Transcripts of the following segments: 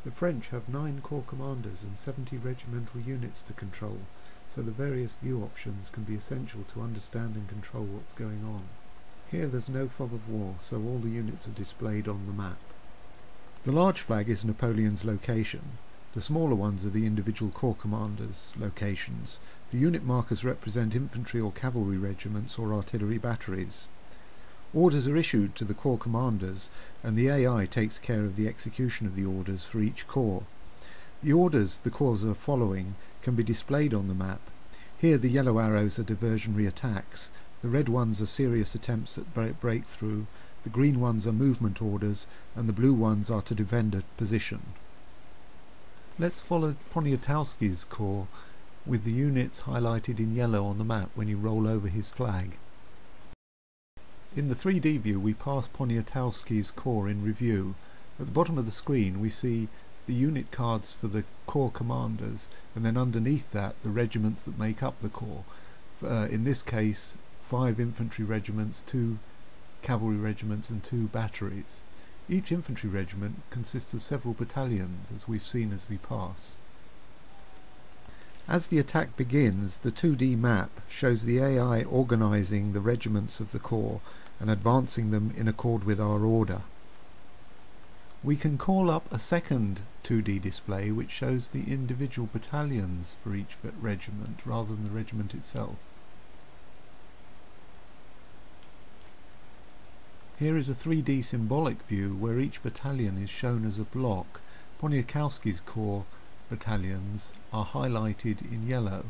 The French have 9 corps commanders and 70 regimental units to control, so the various view options can be essential to understand and control what's going on. Here there's no fog of war, so all the units are displayed on the map. The large flag is Napoleon's location. The smaller ones are the individual corps commanders' locations. The unit markers represent infantry or cavalry regiments or artillery batteries. Orders are issued to the corps commanders, and the AI takes care of the execution of the orders for each corps. The orders the corps are following can be displayed on the map. Here the yellow arrows are diversionary attacks, the red ones are serious attempts at breakthrough, the green ones are movement orders, and the blue ones are to defend a position. Let's follow Poniatowski's corps with the units highlighted in yellow on the map when you roll over his flag. In the 3D view we pass Poniatowski's corps in review. At the bottom of the screen we see the unit cards for the corps commanders, and then underneath that the regiments that make up the corps. In this case 5 infantry regiments, 2 cavalry regiments and 2 batteries. Each infantry regiment consists of several battalions, as we've seen as we pass. As the attack begins, the 2D map shows the AI organising the regiments of the corps and advancing them in accord with our order. We can call up a second 2D display which shows the individual battalions for each regiment rather than the regiment itself. Here is a 3D symbolic view where each battalion is shown as a block. Poniatowski's corps battalions are highlighted in yellow.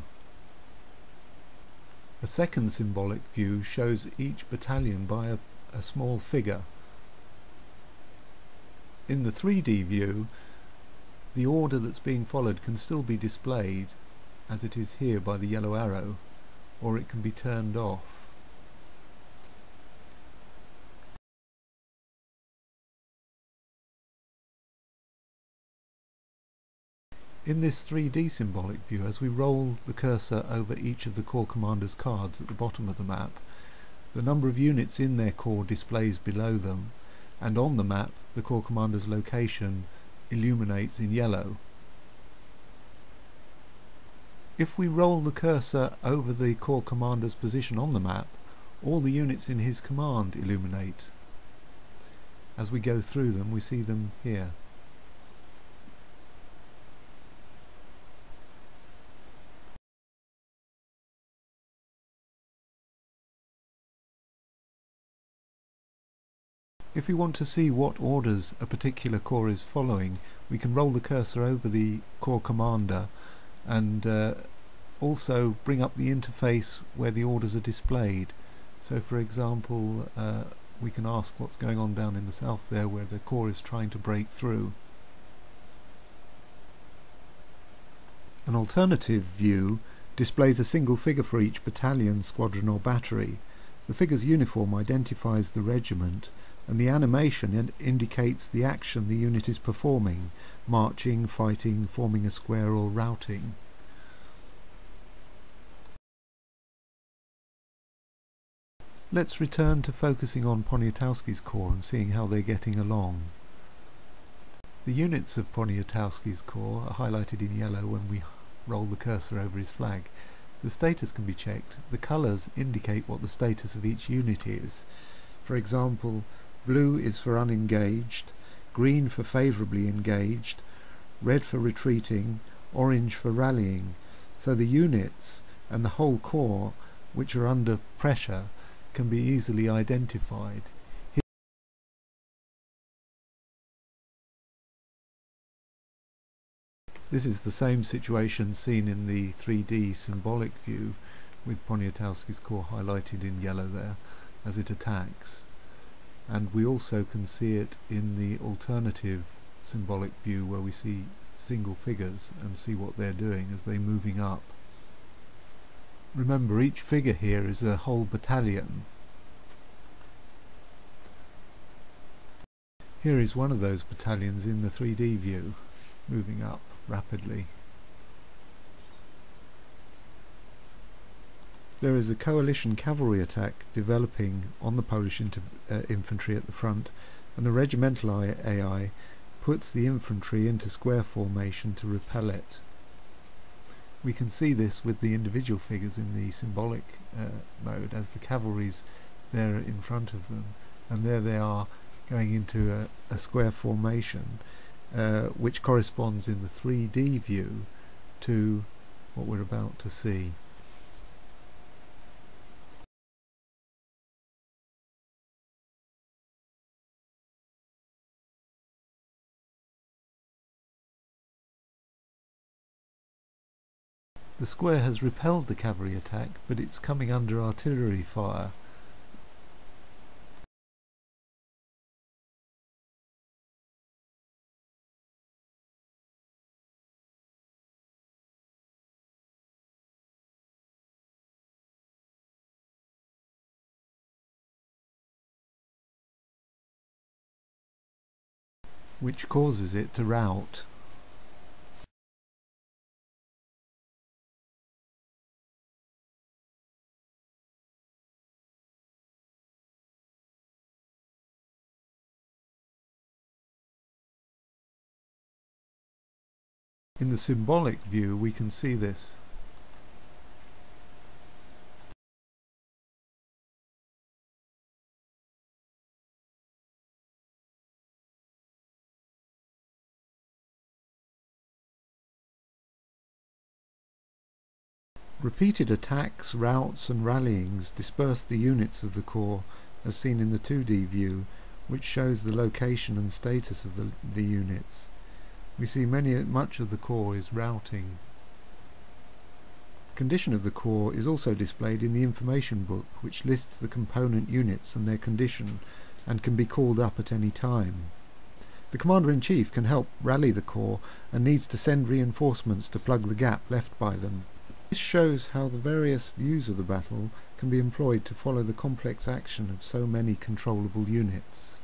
A second symbolic view shows each battalion by a small figure. In the 3D view, the order that's being followed can still be displayed, as it is here by the yellow arrow, or it can be turned off. In this 3D symbolic view, as we roll the cursor over each of the corps commanders' cards at the bottom of the map, the number of units in their corps displays below them, and on the map the corps commander's location illuminates in yellow. If we roll the cursor over the corps commander's position on the map, all the units in his command illuminate. As we go through them, we see them here. If we want to see what orders a particular corps is following, we can roll the cursor over the corps commander and also bring up the interface where the orders are displayed. So for example, we can ask what's going on down in the south there where the corps is trying to break through. An alternative view displays a single figure for each battalion, squadron or battery. The figure's uniform identifies the regiment, and the animation indicates the action the unit is performing: marching, fighting, forming a square or routing. Let's return to focusing on Poniatowski's corps and seeing how they're getting along. The units of Poniatowski's corps are highlighted in yellow when we roll the cursor over his flag. The status can be checked. The colours indicate what the status of each unit is. For example, blue is for unengaged, green for favourably engaged, red for retreating, orange for rallying. So the units and the whole corps which are under pressure can be easily identified. This is the same situation seen in the 3D symbolic view, with Poniatowski's corps highlighted in yellow there as it attacks. And we also can see it in the alternative symbolic view where we see single figures and see what they're doing as they're moving up. Remember, each figure here is a whole battalion. Here is one of those battalions in the 3D view, moving up rapidly. There is a coalition cavalry attack developing on the Polish infantry at the front, and the regimental AI puts the infantry into square formation to repel it. We can see this with the individual figures in the symbolic mode, as the cavalry's there in front of them, and there they are going into a square formation, which corresponds in the 3D view to what we're about to see. The square has repelled the cavalry attack, but it's coming under artillery fire. Which causes it to rout. In the symbolic view we can see this. Repeated attacks, routs and rallyings disperse the units of the corps, as seen in the 2D view, which shows the location and status of the units. We see much of the corps is routing. Condition of the corps is also displayed in the information book, which lists the component units and their condition, and can be called up at any time. The Commander-in-Chief can help rally the corps and needs to send reinforcements to plug the gap left by them. This shows how the various views of the battle can be employed to follow the complex action of so many controllable units.